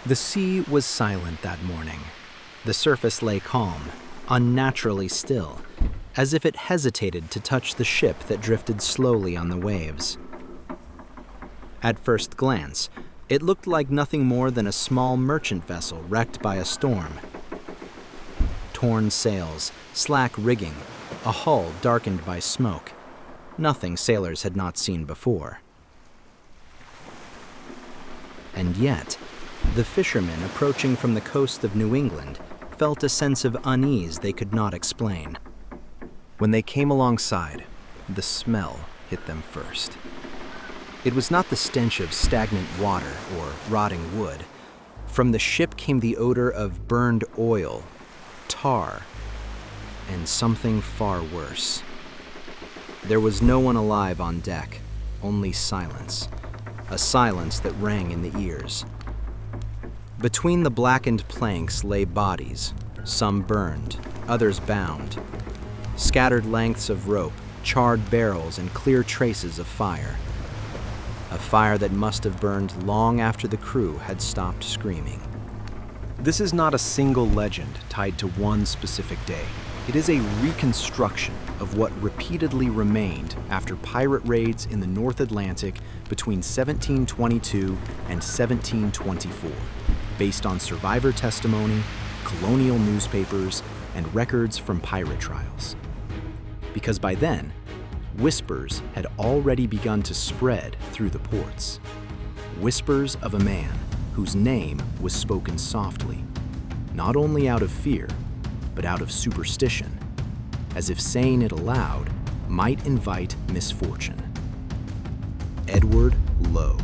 The sea was silent that morning. The surface lay calm, unnaturally still, as if it hesitated to touch the ship that drifted slowly on the waves. At first glance, it looked like nothing more than a small merchant vessel wrecked by a storm. Torn sails, slack rigging, a hull darkened by smoke. Nothing sailors had not seen before. And yet, the fishermen approaching from the coast of New England felt a sense of unease they could not explain. When they came alongside, the smell hit them first. It was not the stench of stagnant water or rotting wood. From the ship came the odor of burned oil, tar, and something far worse. There was no one alive on deck, only silence, a silence that rang in the ears. Between the blackened planks lay bodies, some burned, others bound. Scattered lengths of rope, charred barrels, and clear traces of fire. A fire that must have burned long after the crew had stopped screaming. This is not a single legend tied to one specific day. It is a reconstruction of what repeatedly remained after pirate raids in the North Atlantic between 1722 and 1724, based on survivor testimony, colonial newspapers, and records from pirate trials. Because by then, whispers had already begun to spread through the ports. Whispers of a man whose name was spoken softly, not only out of fear, but out of superstition, as if saying it aloud might invite misfortune. Edward Lowe.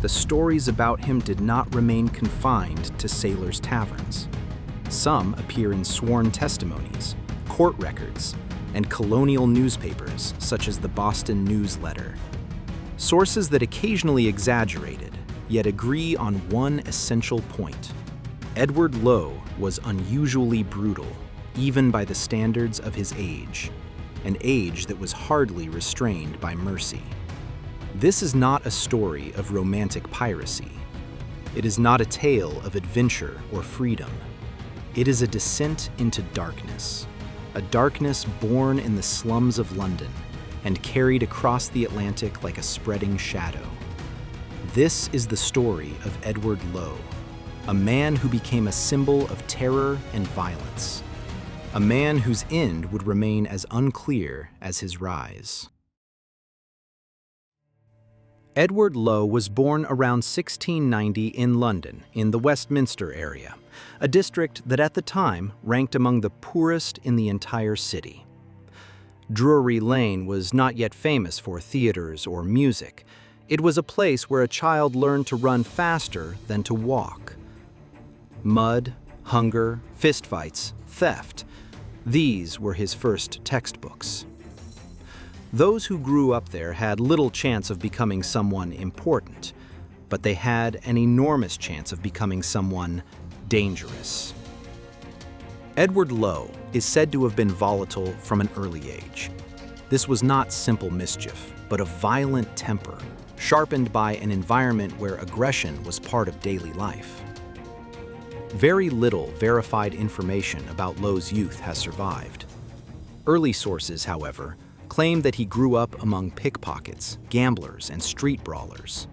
The stories about him did not remain confined to sailors' taverns. Some appear in sworn testimonies, court records, and colonial newspapers such as the Boston Newsletter. Sources that occasionally exaggerated, yet agree on one essential point. Edward Lowe was unusually brutal, even by the standards of his age, an age that was hardly restrained by mercy. This is not a story of romantic piracy. It is not a tale of adventure or freedom. It is a descent into darkness, a darkness born in the slums of London and carried across the Atlantic like a spreading shadow. This is the story of Edward Lowe, a man who became a symbol of terror and violence, a man whose end would remain as unclear as his rise. Edward Lowe was born around 1690 in London, in the Westminster area, a district that at the time ranked among the poorest in the entire city. Drury Lane was not yet famous for theaters or music. It was a place where a child learned to run faster than to walk. Mud, hunger, fistfights, theft. These were his first textbooks. Those who grew up there had little chance of becoming someone important, but they had an enormous chance of becoming someone dangerous. Edward Lowe is said to have been volatile from an early age. This was not simple mischief, but a violent temper, sharpened by an environment where aggression was part of daily life. Very little verified information about Lowe's youth has survived. Early sources, however, claim that he grew up among pickpockets, gamblers, and street brawlers.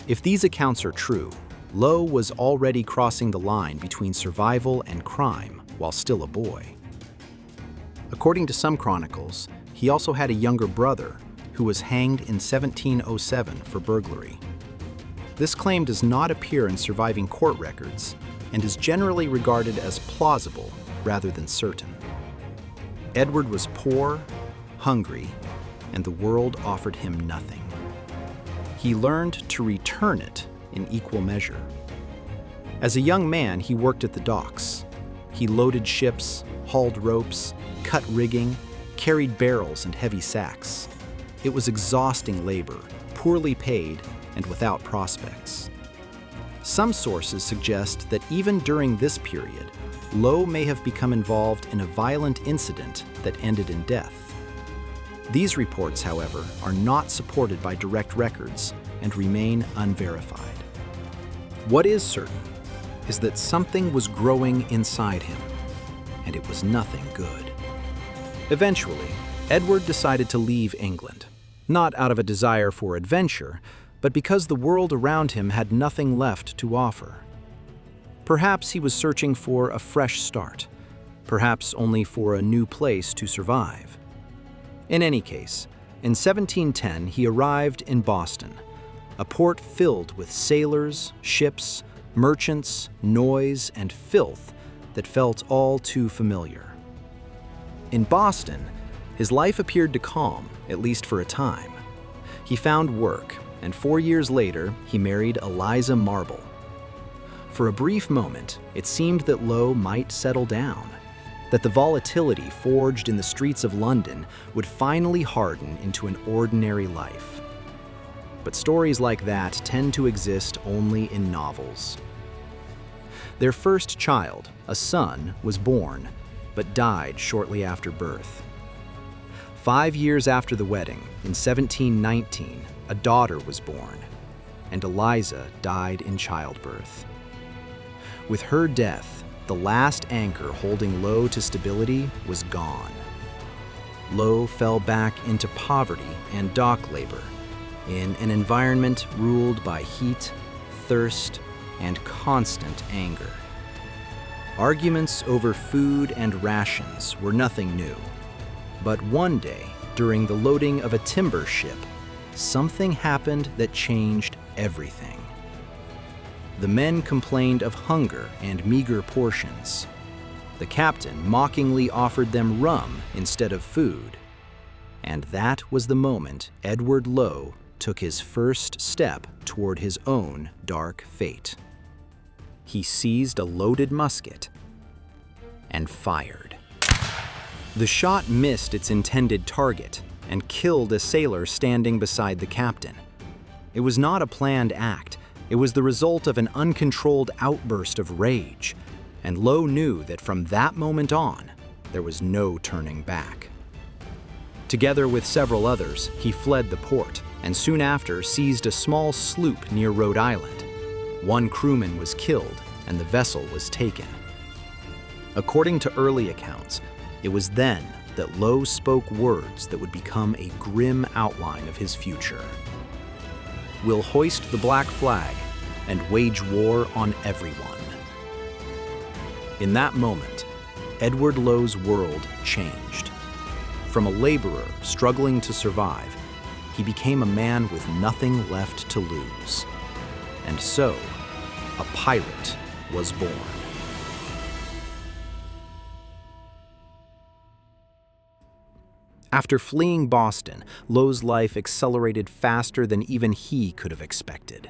If these accounts are true, Lowe was already crossing the line between survival and crime while still a boy. According to some chronicles, he also had a younger brother who was hanged in 1707 for burglary. This claim does not appear in surviving court records and is generally regarded as plausible rather than certain. Edward was poor, hungry, and the world offered him nothing. He learned to return it in equal measure. As a young man, he worked at the docks. He loaded ships, hauled ropes, cut rigging, carried barrels and heavy sacks. It was exhausting labor, poorly paid, and without prospects. Some sources suggest that even during this period, Lowe may have become involved in a violent incident that ended in death. These reports, however, are not supported by direct records and remain unverified. What is certain is that something was growing inside him, and it was nothing good. Eventually, Edward decided to leave England, not out of a desire for adventure, but because the world around him had nothing left to offer. Perhaps he was searching for a fresh start, perhaps only for a new place to survive. In any case, in 1710 he arrived in Boston, a port filled with sailors, ships, merchants, noise, and filth that felt all too familiar. In Boston, his life appeared to calm, at least for a time. He found work, and 4 years later, he married Eliza Marble. For a brief moment, it seemed that Lowe might settle down, that the volatility forged in the streets of London would finally harden into an ordinary life. But stories like that tend to exist only in novels. Their first child, a son, was born, but died shortly after birth. 5 years after the wedding, in 1719, a daughter was born, and Eliza died in childbirth. With her death, the last anchor holding Lowe to stability was gone. Lowe fell back into poverty and dock labor, in an environment ruled by heat, thirst, and constant anger. Arguments over food and rations were nothing new. But one day, during the loading of a timber ship, something happened that changed everything. The men complained of hunger and meager portions. The captain mockingly offered them rum instead of food. And that was the moment Edward Lowe took his first step toward his own dark fate. He seized a loaded musket and fired. The shot missed its intended target and killed a sailor standing beside the captain. It was not a planned act. It was the result of an uncontrolled outburst of rage, and Lowe knew that from that moment on, there was no turning back. Together with several others, he fled the port, and soon after seized a small sloop near Rhode Island. One crewman was killed, and the vessel was taken. According to early accounts, it was then that Lowe spoke words that would become a grim outline of his future. "We'll hoist the black flag and wage war on everyone." In that moment, Edward Lowe's world changed. From a laborer struggling to survive, he became a man with nothing left to lose. And so, a pirate was born. After fleeing Boston, Lowe's life accelerated faster than even he could have expected.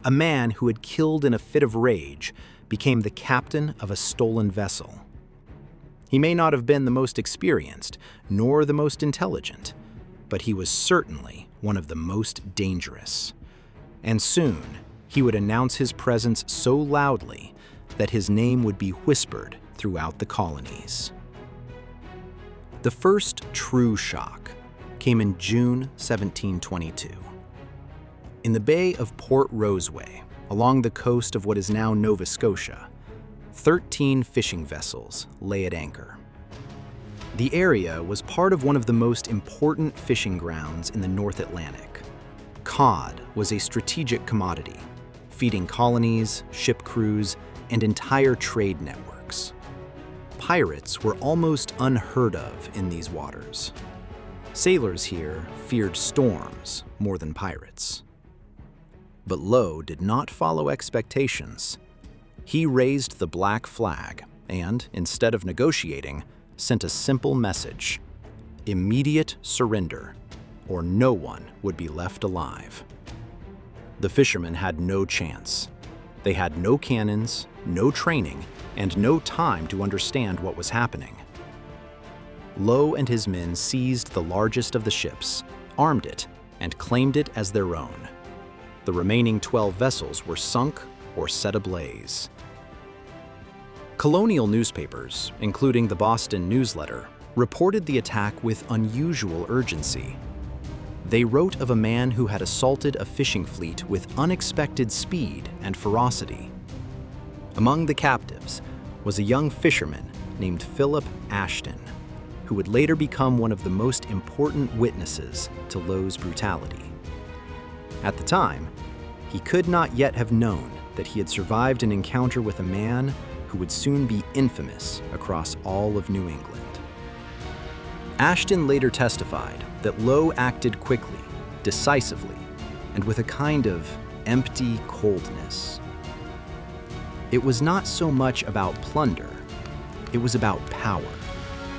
A man who had killed in a fit of rage became the captain of a stolen vessel. He may not have been the most experienced, nor the most intelligent, but he was certainly one of the most dangerous. And soon, he would announce his presence so loudly that his name would be whispered throughout the colonies. The first true shock came in June 1722. In the Bay of Port Roseway, along the coast of what is now Nova Scotia, 13 fishing vessels lay at anchor. The area was part of one of the most important fishing grounds in the North Atlantic. Cod was a strategic commodity, feeding colonies, ship crews, and entire trade networks. Pirates were almost unheard of in these waters. Sailors here feared storms more than pirates. But Lowe did not follow expectations. He raised the black flag and, instead of negotiating, sent a simple message: immediate surrender, or no one would be left alive. The fishermen had no chance. They had no cannons, no training, and no time to understand what was happening. Lowe and his men seized the largest of the ships, armed it, and claimed it as their own. The remaining 12 vessels were sunk or set ablaze. Colonial newspapers, including the Boston Newsletter, reported the attack with unusual urgency. They wrote of a man who had assaulted a fishing fleet with unexpected speed and ferocity. Among the captives was a young fisherman named Philip Ashton, who would later become one of the most important witnesses to Lowe's brutality. At the time, he could not yet have known that he had survived an encounter with a man who would soon be infamous across all of New England. Ashton later testified that Lowe acted quickly, decisively, and with a kind of empty coldness. It was not so much about plunder, it was about power,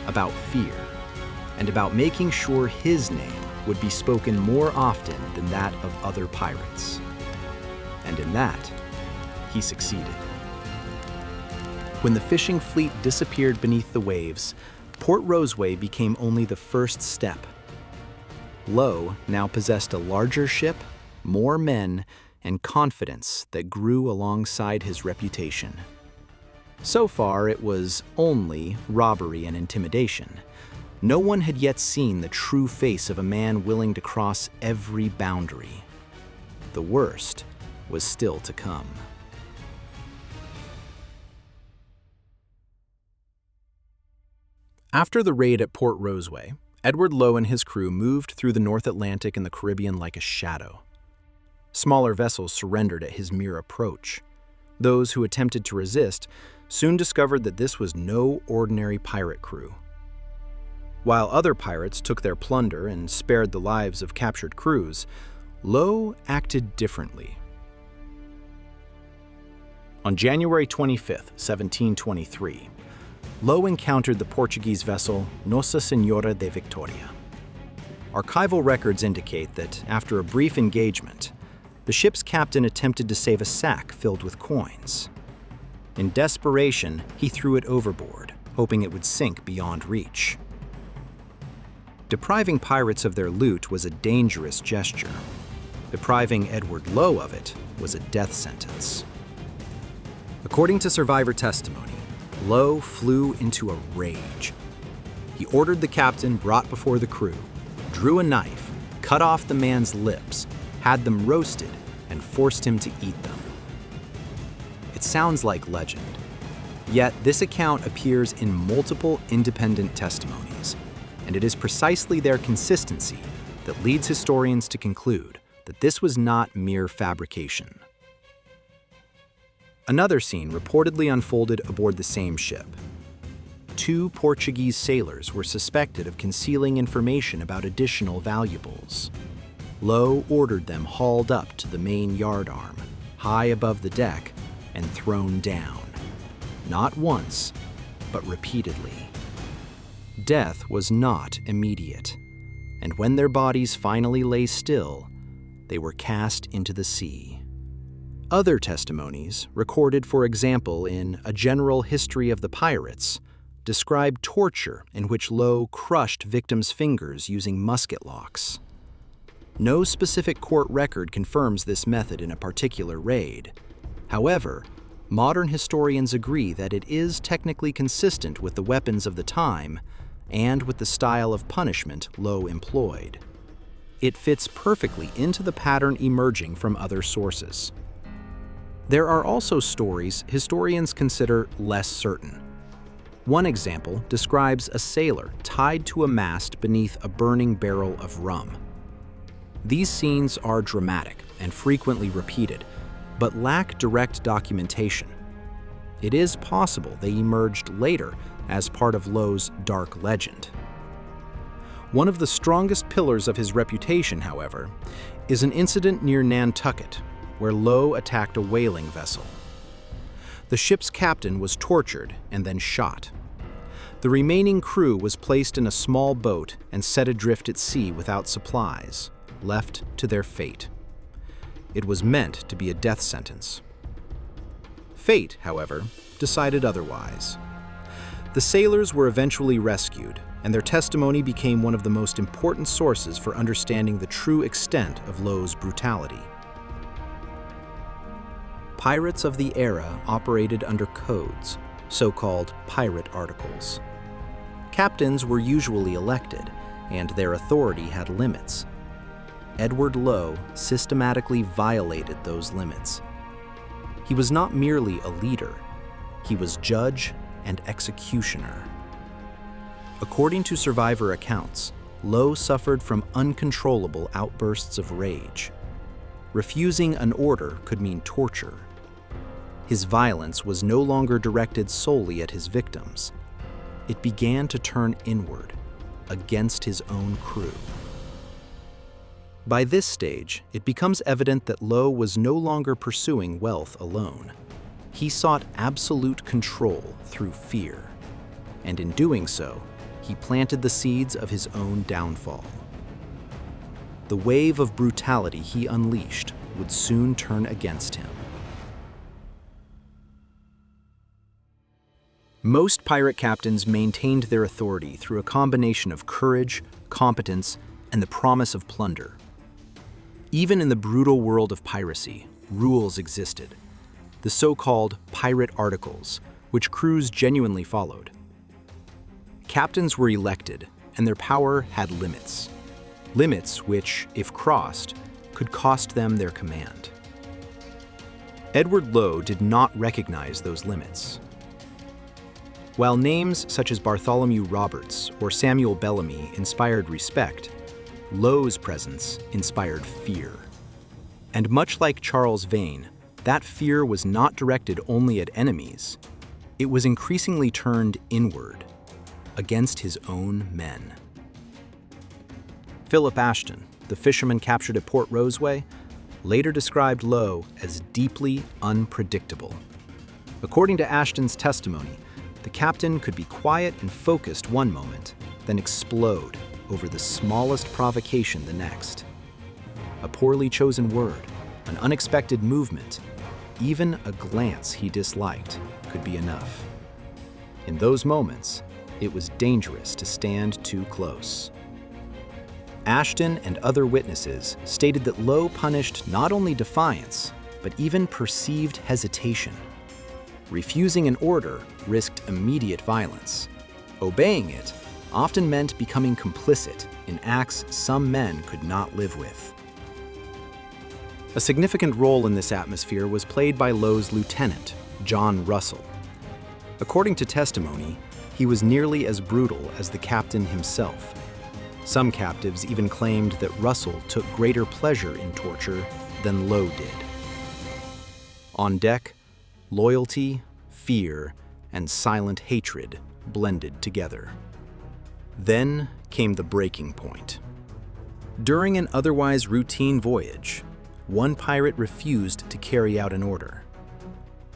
about fear, and about making sure his name would be spoken more often than that of other pirates. And in that, he succeeded. When the fishing fleet disappeared beneath the waves, Port Roseway became only the first step. Lowe now possessed a larger ship, more men, and confidence that grew alongside his reputation. So far, it was only robbery and intimidation. No one had yet seen the true face of a man willing to cross every boundary. The worst was still to come. After the raid at Port Roseway, Edward Lowe and his crew moved through the North Atlantic and the Caribbean like a shadow. Smaller vessels surrendered at his mere approach. Those who attempted to resist soon discovered that this was no ordinary pirate crew. While other pirates took their plunder and spared the lives of captured crews, Lowe acted differently. On January 25, 1723, Lowe encountered the Portuguese vessel Nossa Senhora de Victoria. Archival records indicate that after a brief engagement, the ship's captain attempted to save a sack filled with coins. In desperation, he threw it overboard, hoping it would sink beyond reach. Depriving pirates of their loot was a dangerous gesture. Depriving Edward Lowe of it was a death sentence. According to survivor testimony, Lowe flew into a rage. He ordered the captain brought before the crew, drew a knife, cut off the man's lips, had them roasted, and forced him to eat them. It sounds like legend, yet this account appears in multiple independent testimonies, and it is precisely their consistency that leads historians to conclude that this was not mere fabrication. Another scene reportedly unfolded aboard the same ship. Two Portuguese sailors were suspected of concealing information about additional valuables. Lowe ordered them hauled up to the main yardarm, high above the deck, and thrown down. Not once, but repeatedly. Death was not immediate, and when their bodies finally lay still, they were cast into the sea. Other testimonies, recorded for example in A General History of the Pirates, describe torture in which Lowe crushed victims' fingers using musket locks. No specific court record confirms this method in a particular raid. However, modern historians agree that it is technically consistent with the weapons of the time and with the style of punishment Lowe employed. It fits perfectly into the pattern emerging from other sources. There are also stories historians consider less certain. One example describes a sailor tied to a mast beneath a burning barrel of rum. These scenes are dramatic and frequently repeated, but lack direct documentation. It is possible they emerged later as part of Lowe's dark legend. One of the strongest pillars of his reputation, however, is an incident near Nantucket, where Lowe attacked a whaling vessel. The ship's captain was tortured and then shot. The remaining crew was placed in a small boat and set adrift at sea without supplies, left to their fate. It was meant to be a death sentence. Fate, however, decided otherwise. The sailors were eventually rescued, and their testimony became one of the most important sources for understanding the true extent of Lowe's brutality. Pirates of the era operated under codes, so-called pirate articles. Captains were usually elected, and their authority had limits. Edward Lowe systematically violated those limits. He was not merely a leader, he was judge and executioner. According to survivor accounts, Lowe suffered from uncontrollable outbursts of rage. Refusing an order could mean torture. His violence was no longer directed solely at his victims. It began to turn inward, against his own crew. By this stage, it becomes evident that Lowe was no longer pursuing wealth alone. He sought absolute control through fear, and in doing so, he planted the seeds of his own downfall. The wave of brutality he unleashed would soon turn against him. Most pirate captains maintained their authority through a combination of courage, competence, and the promise of plunder. Even in the brutal world of piracy, rules existed, the so-called pirate articles, which crews genuinely followed. Captains were elected, and their power had limits. Limits which, if crossed, could cost them their command. Edward Lowe did not recognize those limits. While names such as Bartholomew Roberts or Samuel Bellamy inspired respect, Lowe's presence inspired fear. And much like Charles Vane, that fear was not directed only at enemies. It was increasingly turned inward, against his own men. Philip Ashton, the fisherman captured at Port Roseway, later described Lowe as deeply unpredictable. According to Ashton's testimony, the captain could be quiet and focused one moment, then explode over the smallest provocation the next. A poorly chosen word, an unexpected movement, even a glance he disliked could be enough. In those moments, it was dangerous to stand too close. Ashton and other witnesses stated that Lowe punished not only defiance, but even perceived hesitation. Refusing an order risked immediate violence. Obeying it often meant becoming complicit in acts some men could not live with. A significant role in this atmosphere was played by Lowe's lieutenant, John Russell. According to testimony, he was nearly as brutal as the captain himself. Some captives even claimed that Russell took greater pleasure in torture than Lowe did. On deck, loyalty, fear, and silent hatred blended together. Then came the breaking point. During an otherwise routine voyage, one pirate refused to carry out an order.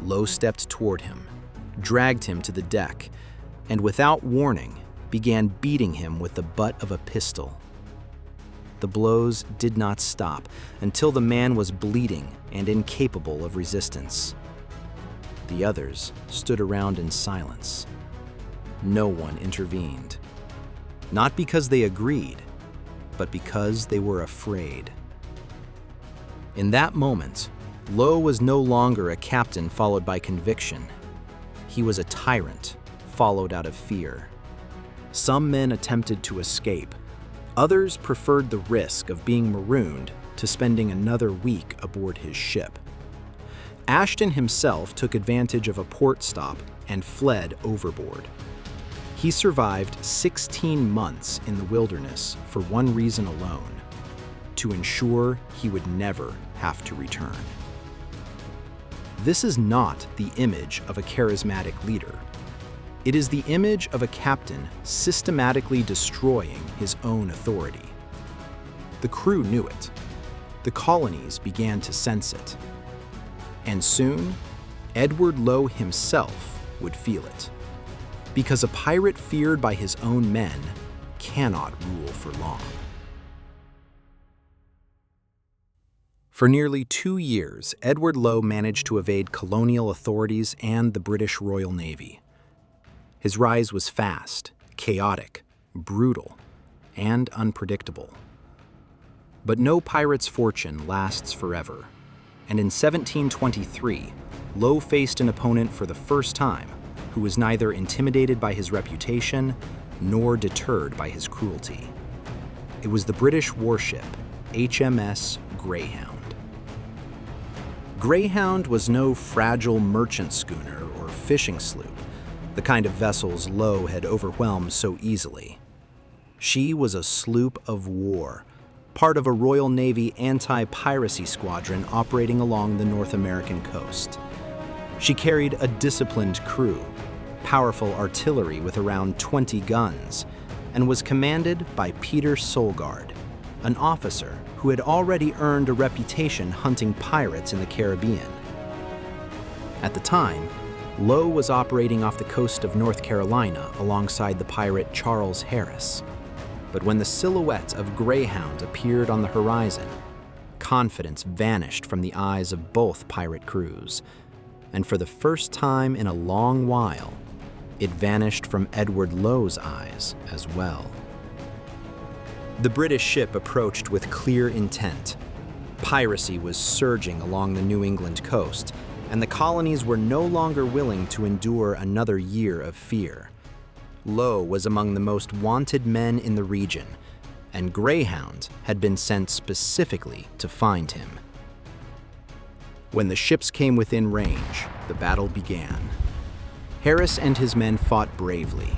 Lowe stepped toward him, dragged him to the deck, and without warning, began beating him with the butt of a pistol. The blows did not stop until the man was bleeding and incapable of resistance. The others stood around in silence. No one intervened. Not because they agreed, but because they were afraid. In that moment, Lowe was no longer a captain followed by conviction. He was a tyrant, followed out of fear. Some men attempted to escape. Others preferred the risk of being marooned to spending another week aboard his ship. Ashton himself took advantage of a port stop and fled overboard. He survived 16 months in the wilderness for one reason alone: to ensure he would never have to return. This is not the image of a charismatic leader. It is the image of a captain systematically destroying his own authority. The crew knew it. The colonies began to sense it. And soon, Edward Lowe himself would feel it. Because a pirate feared by his own men cannot rule for long. For nearly 2 years, Edward Lowe managed to evade colonial authorities and the British Royal Navy. His rise was fast, chaotic, brutal, and unpredictable. But no pirate's fortune lasts forever, and in 1723, Lowe faced an opponent for the first time who was neither intimidated by his reputation nor deterred by his cruelty. It was the British warship, HMS Greyhound. Greyhound was no fragile merchant schooner or fishing sloop, the kind of vessels Lowe had overwhelmed so easily. She was a sloop of war, part of a Royal Navy anti-piracy squadron operating along the North American coast. She carried a disciplined crew, powerful artillery with around 20 guns, and was commanded by Peter Solgaard, an officer who had already earned a reputation hunting pirates in the Caribbean. At the time, Lowe was operating off the coast of North Carolina alongside the pirate Charles Harris. But when the silhouette of Greyhound appeared on the horizon, confidence vanished from the eyes of both pirate crews, and for the first time in a long while, it vanished from Edward Lowe's eyes as well. The British ship approached with clear intent. Piracy was surging along the New England coast, and the colonies were no longer willing to endure another year of fear. Lowe was among the most wanted men in the region, and Greyhound had been sent specifically to find him. When the ships came within range, the battle began. Harris and his men fought bravely.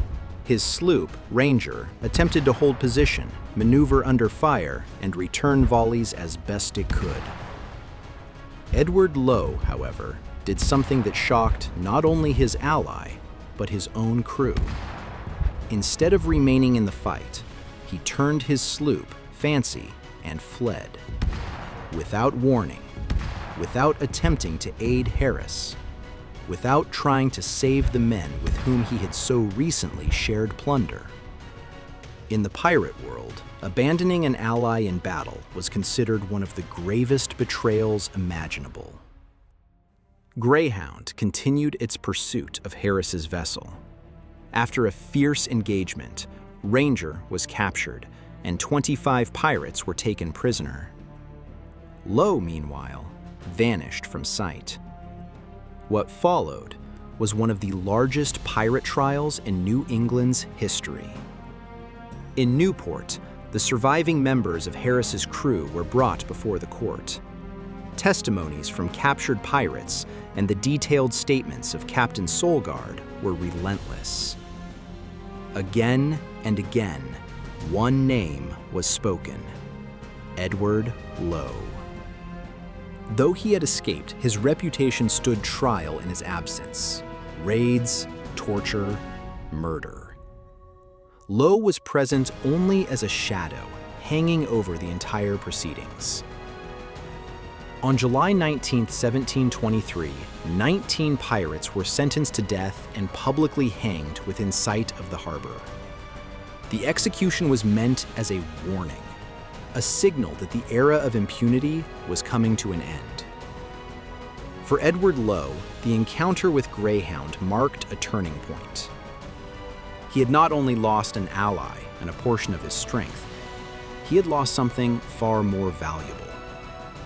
His sloop, Ranger, attempted to hold position, maneuver under fire, and return volleys as best it could. Edward Lowe, however, did something that shocked not only his ally, but his own crew. Instead of remaining in the fight, he turned his sloop, Fancy, and fled. Without warning, without attempting to aid Harris, without trying to save the men with whom he had so recently shared plunder. In the pirate world, abandoning an ally in battle was considered one of the gravest betrayals imaginable. Greyhound continued its pursuit of Harris's vessel. After a fierce engagement, Ranger was captured, and 25 pirates were taken prisoner. Lowe, meanwhile, vanished from sight. What followed was one of the largest pirate trials in New England's history. In Newport, the surviving members of Harris's crew were brought before the court. Testimonies from captured pirates and the detailed statements of Captain Solgaard were relentless. Again and again, one name was spoken: Edward Lowe. Though he had escaped, his reputation stood trial in his absence. Raids, torture, murder. Lowe was present only as a shadow, hanging over the entire proceedings. On July 19, 1723, 19 pirates were sentenced to death and publicly hanged within sight of the harbor. The execution was meant as a warning, a signal that the era of impunity was coming to an end. For Edward Lowe, the encounter with Greyhound marked a turning point. He had not only lost an ally and a portion of his strength, he had lost something far more valuable: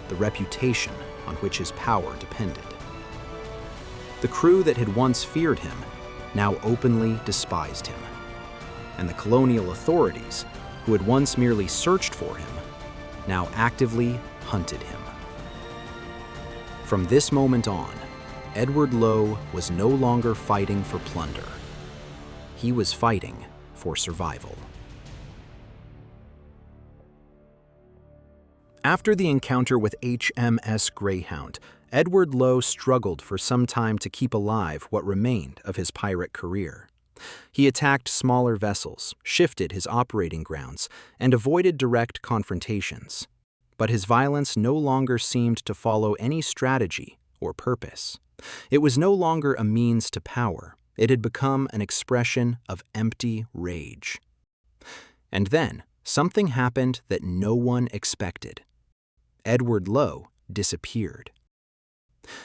the reputation on which his power depended. The crew that had once feared him now openly despised him, and the colonial authorities, who had once merely searched for him, now actively hunted him. From this moment on, Edward Lowe was no longer fighting for plunder. He was fighting for survival. After the encounter with HMS Greyhound, Edward Lowe struggled for some time to keep alive what remained of his pirate career. He attacked smaller vessels, shifted his operating grounds, and avoided direct confrontations. But his violence no longer seemed to follow any strategy or purpose. It was no longer a means to power. It had become an expression of empty rage. And then, something happened that no one expected. Edward Lowe disappeared.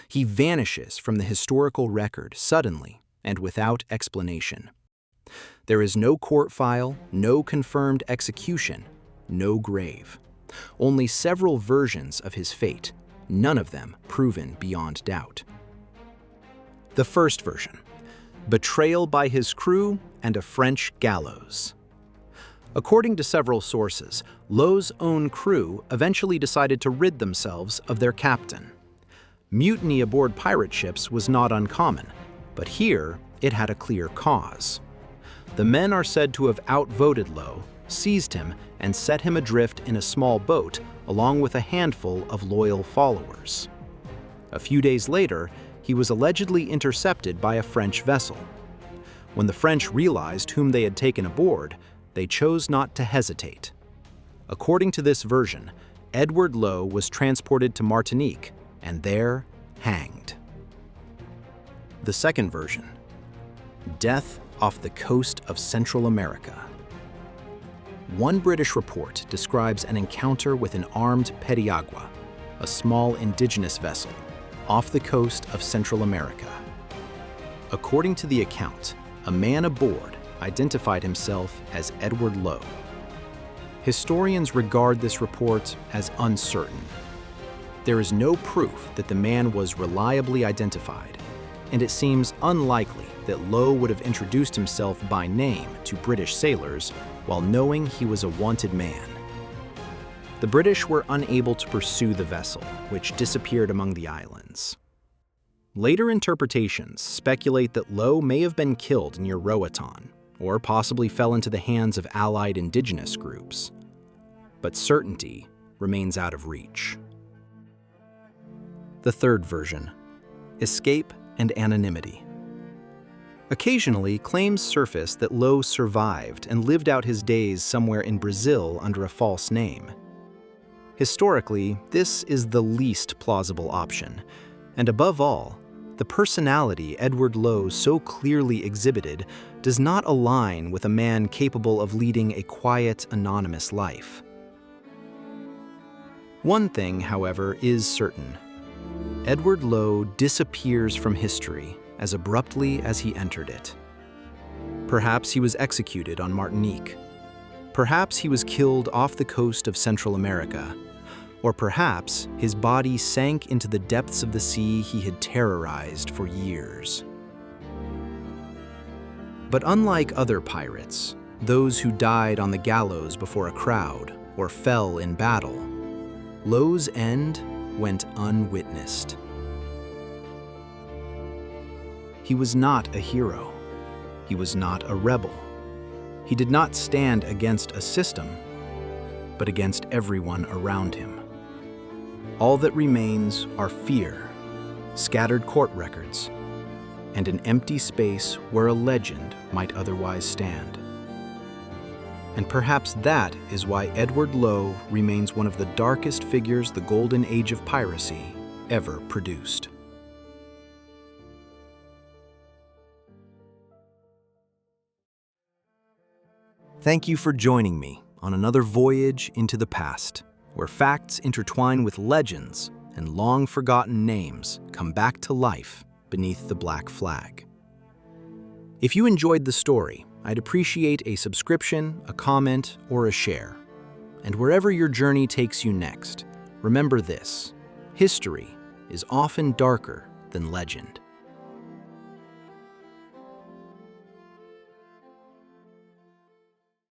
He vanishes from the historical record suddenly and without explanation. There is no court file, no confirmed execution, no grave. Only several versions of his fate, none of them proven beyond doubt. The first version: betrayal by his crew and a French gallows. According to several sources, Lowe's own crew eventually decided to rid themselves of their captain. Mutiny aboard pirate ships was not uncommon, but here it had a clear cause. The men are said to have outvoted Lowe, seized him, and set him adrift in a small boat along with a handful of loyal followers. A few days later, he was allegedly intercepted by a French vessel. When the French realized whom they had taken aboard, they chose not to hesitate. According to this version, Edward Lowe was transported to Martinique and there hanged. The second version: death off the coast of Central America. One British report describes an encounter with an armed periagua, a small indigenous vessel, off the coast of Central America. According to the account, a man aboard identified himself as Edward Lowe. Historians regard this report as uncertain. There is no proof that the man was reliably identified, and it seems unlikely that Lowe would have introduced himself by name to British sailors while knowing he was a wanted man. The British were unable to pursue the vessel, which disappeared among the islands. Later interpretations speculate that Lowe may have been killed near Roatan, or possibly fell into the hands of allied indigenous groups. But certainty remains out of reach. The third version: escape and anonymity. Occasionally, claims surface that Lowe survived and lived out his days somewhere in Brazil under a false name. Historically, this is the least plausible option, and above all, the personality Edward Lowe so clearly exhibited does not align with a man capable of leading a quiet, anonymous life. One thing, however, is certain: Edward Lowe disappears from history as abruptly as he entered it. Perhaps he was executed on Martinique. Perhaps he was killed off the coast of Central America. Or perhaps his body sank into the depths of the sea he had terrorized for years. But unlike other pirates, those who died on the gallows before a crowd or fell in battle, Lowe's end went unwitnessed. He was not a hero. He was not a rebel. He did not stand against a system, but against everyone around him. All that remains are fear, scattered court records, and an empty space where a legend might otherwise stand. And perhaps that is why Edward Lowe remains one of the darkest figures the golden age of piracy ever produced. Thank you for joining me on another voyage into the past, where facts intertwine with legends and long-forgotten names come back to life beneath the black flag. If you enjoyed the story, I'd appreciate a subscription, a comment, or a share. And wherever your journey takes you next, remember this: history is often darker than legend.